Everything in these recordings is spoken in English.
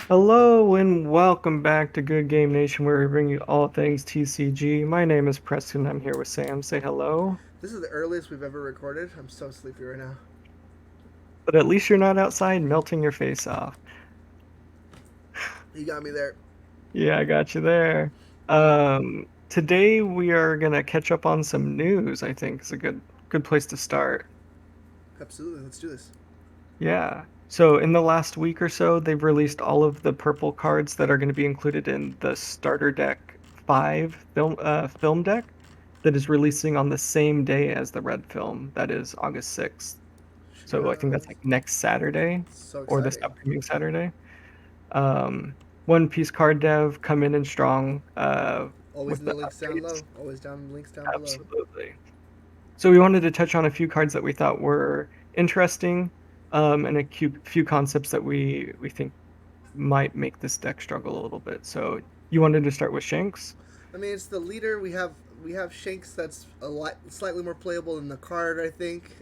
Hello and welcome back to Good Game Nation, where we bring you all things TCG. My name is Preston. I'm here with Sam. Say hello. This is the earliest we've ever recorded. I'm so sleepy right now. But at least you're not outside melting your face off. You got me there. Yeah, I got you there. Today we are gonna catch up on some news. I think is a good place to start. Absolutely. Let's do this. Yeah. So in the last week or so, they've released all of the purple cards that are going to be included in the starter deck 5 film deck that is releasing on the same day as the red film. That is August 6th. So I think Yeah, that's like next Saturday so or this exciting. upcoming Saturday. One Piece card dev come in and strong Always with in the the links down updates. low. Always down links down below. Absolutely. So we wanted to touch on a few cards that we thought were interesting, and a few concepts that we think might make this deck struggle a little bit. So you wanted to start with Shanks? I mean, it's the leader. We have Shanks that's a lot slightly more playable than the card. I think.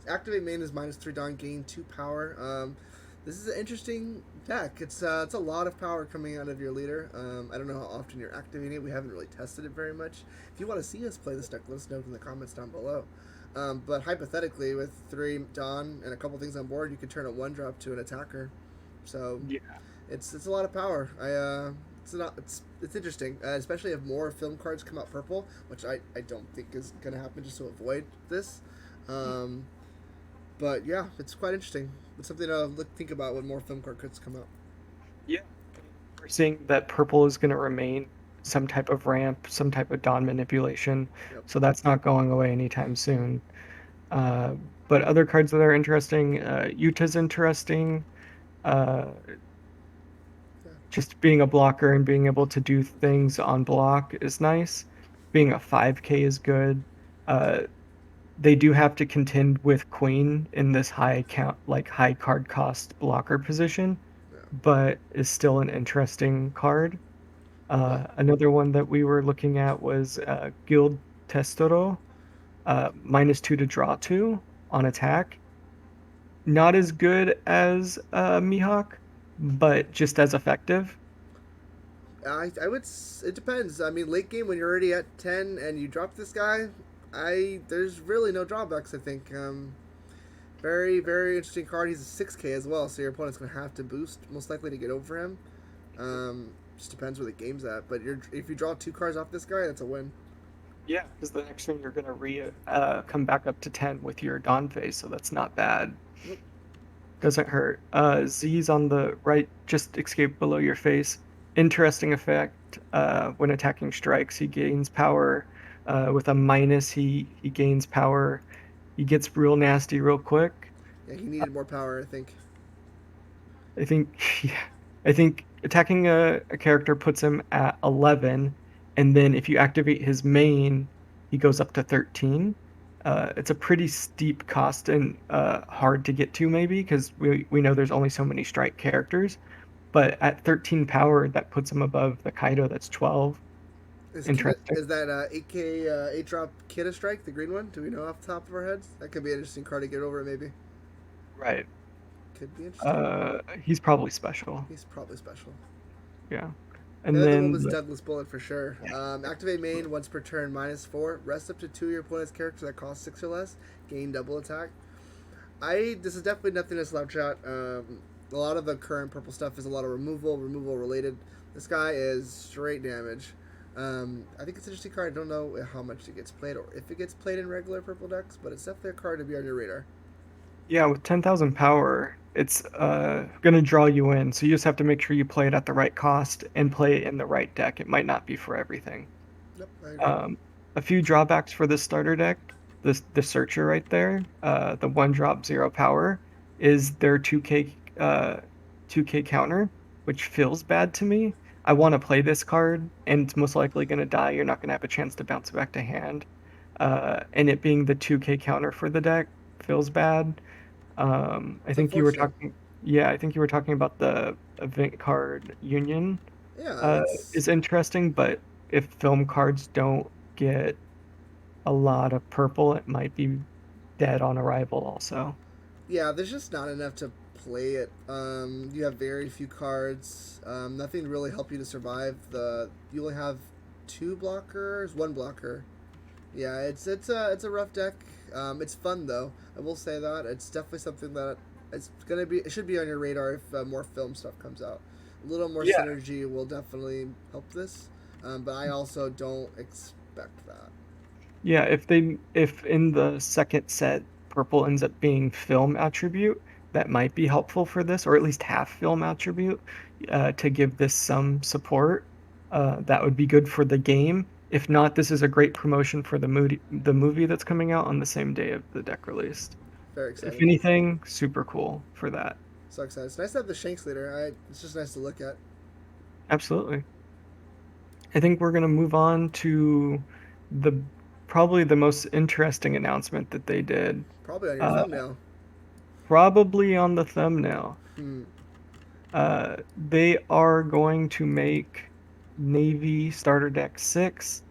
Activate main is -3 Dawn, gain 2 power. This is an interesting deck. It's a lot of power coming out of your leader. I don't know how often you're activating it. We haven't really tested it very much. If you want to see us play this deck, let us know in the comments down below. But hypothetically, with 3 Dawn and a couple things on board, you could turn a 1 drop to an attacker. So Yeah. it's a lot of power. It's interesting, especially if more film cards come out purple, which I don't think is gonna happen just to avoid this. Um, but yeah, it's quite interesting. It's something to think about when more film card cards come out. Yeah. We're seeing that purple is going to remain some type of ramp, some type of Dawn manipulation. Yep. So that's not going away anytime soon. Uh, but other cards that are interesting, Utah's interesting. Uh, Yeah. just being a blocker and being able to do things on block is nice. Being a 5K is good. Uh, they do have to contend with Queen in this high count, like high card cost blocker position, Yeah. but is still an interesting card. Well, Another one that we were looking at was Guild Testoro, -2 to draw 2 on attack. Not as good as Mihawk, but just as effective. I would. It depends. I mean, late game when you're already at 10 and you drop this guy, I there's really no drawbacks. I think. Very interesting card. He's a 6K as well, so your opponent's gonna have to boost most likely to get over him. Just depends where the game's at. But if you draw 2 cards off this guy, that's a win. Yeah, because the next turn you're gonna re come back up to 10 with your Dawn phase, so that's not bad. Nope. Doesn't hurt. Z's on the right, just escape below your face. Interesting effect. When attacking strikes, he gains power. With a minus, he gains power. He gets real nasty real quick. Yeah, he needed more power. I think. I think yeah, I think attacking a character puts him at 11, and then if you activate his main, he goes up to 13. It's a pretty steep cost and hard to get to maybe because we know there's only so many strike characters, but at 13 power that puts him above the Kaido that's 12. Interesting. Is that 8K 8 drop Kida Strike, the green one? Do we know off the top of our heads? That could be an interesting card to get over. Maybe Right. could be interesting. He's probably special. He's probably special. Yeah. The And other one then was Douglas Bullet for sure. Activate main once per turn, -4. Rest up to 2 of your opponent's character that costs 6 or less. Gain double attack. This is definitely nothing to slouch at. A lot of the current purple stuff is a lot of removal related. This guy is straight damage. I think it's an interesting card. I don't know how much it gets played or if it gets played in regular purple decks, but it's definitely a card to be on your radar. yeah, with 10,000 power, it's gonna draw you in. So you just have to make sure you play it at the right cost and play it in the right deck. It might not be for everything. Yep, I agree. Um, a few drawbacks for this starter deck. The searcher right there, the 1 drop 0 power, is their 2K counter, which feels bad to me. I want to play this card, and it's most likely gonna die. You're not gonna have a chance to bounce it back to hand. And it being the 2K counter for the deck feels bad. I It's think you were unfortunate. talking, yeah, I think you were talking about the event card union. Yeah, Uh, it's is interesting, but if film cards don't get a lot of purple, it might be dead on arrival also. yeah. There's just not enough to play it. You have very few cards. Nothing to really help you to survive. You only have two blockers, one blocker. Yeah, it's a rough deck. It's fun though. I will say that it's definitely something that it should be on your radar if more film stuff comes out. A little more Yeah. synergy will definitely help this, but I also don't expect that. Yeah, if in the second set purple ends up being film attribute, that might be helpful for this, or at least half film attribute, to give this some support. That would be good for the game. If not, this is a great promotion for the movie that's coming out on the same day of the deck release. Very If exciting. anything, super cool for that. So excited. It's nice to have the Shanks leader. It's just nice to look at. Absolutely. I think we're gonna move on to the probably the most interesting announcement that they did. Probably on your Uh, thumbnail. Probably on the thumbnail. Hmm. They are going to make Navy Starter Deck 6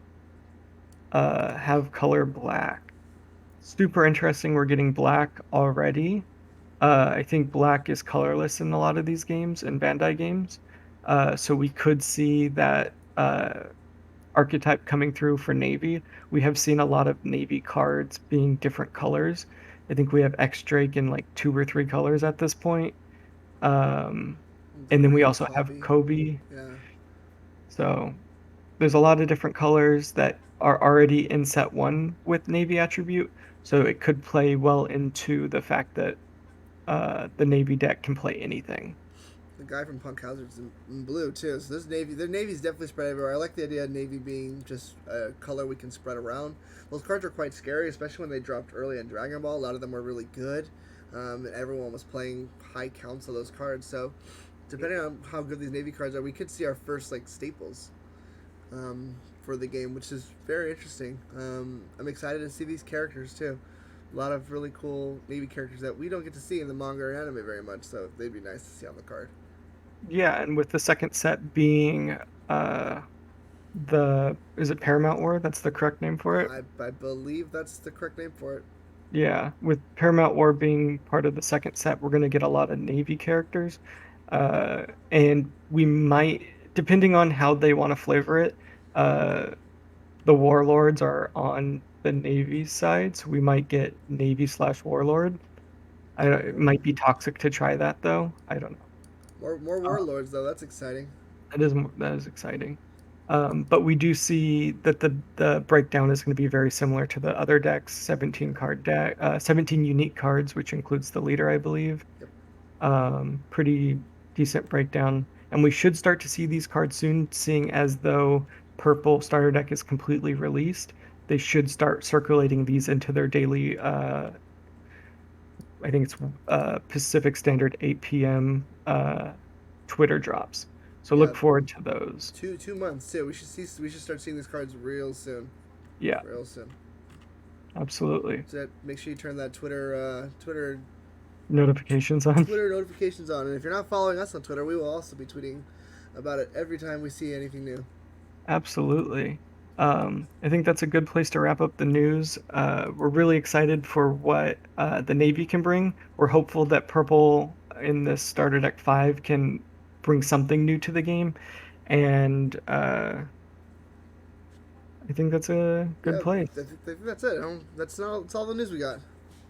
have color black. Super interesting. We're getting black already. I think black is colorless in a lot of these games and Bandai games. So we could see that archetype coming through for Navy. We have seen a lot of Navy cards being different colors. I think we have X Drake in like two or three colors at this point. Um, and then we Green also have Kobe. Kobe. Yeah. So there's a lot of different colors that are already in set one with Navy attribute. So it could play well into the fact that the Navy deck can play anything. The guy from Punk Hazard's in blue too. So their navy's definitely spread everywhere. I like the idea of navy being just a color we can spread around. Those cards are quite scary, especially when they dropped early in Dragon Ball. A lot of them were really good, and everyone was playing high counts of those cards. So depending on how good these navy cards are, we could see our first like staples for the game, which is very interesting. I'm excited to see these characters too. A lot of really cool navy characters that we don't get to see in the manga or anime very much, so they'd be nice to see on the card. Yeah, and with the second set being uh, the is it Paramount War? That's the correct name for it. I believe that's the correct name for it. Yeah, with Paramount War being part of the second set, we're going to get a lot of Navy characters. And we might, depending on how they want to flavor it, uh, the Warlords are on the Navy side, so we might get Navy slash Warlord. It might be Ooh. toxic to try that though. I don't know. More Uh, warlords though. That's exciting. that is exciting. But we do see that the breakdown is going to be very similar to the other decks, 17 card deck, 17 unique cards, which includes the leader, I believe. Yep. Pretty decent breakdown, and we should start to see these cards soon, seeing as though purple starter deck is completely released. They should start circulating these into their daily. I think it's Pacific Standard 8 p.m. Twitter drops. So Yeah. look forward to those. 2 months too. We should start seeing these cards real soon. Yeah, Real soon. absolutely. So make sure you turn that Notifications on. Twitter notifications on. And if you're not following us on Twitter, we will also be tweeting about it every time we see anything new. Absolutely. I think that's a good place to wrap up the news. We're really excited for what the Navy can bring. We're hopeful that Purple in this Starter Deck 5 can bring something new to the game. And I think that's a good Yeah, place. I think that's it. That's all the news we got.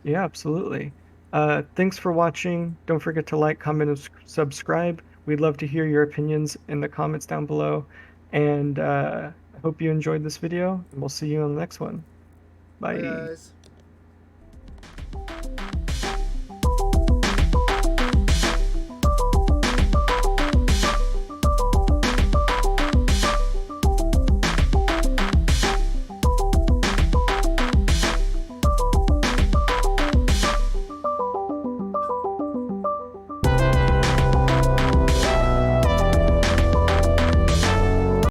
Yeah, absolutely. Thanks for watching. Don't forget to like, comment, and subscribe. We'd love to hear your opinions in the comments down below. And I hope you enjoyed this video, and we'll see you on the next one. Bye Bye. guys.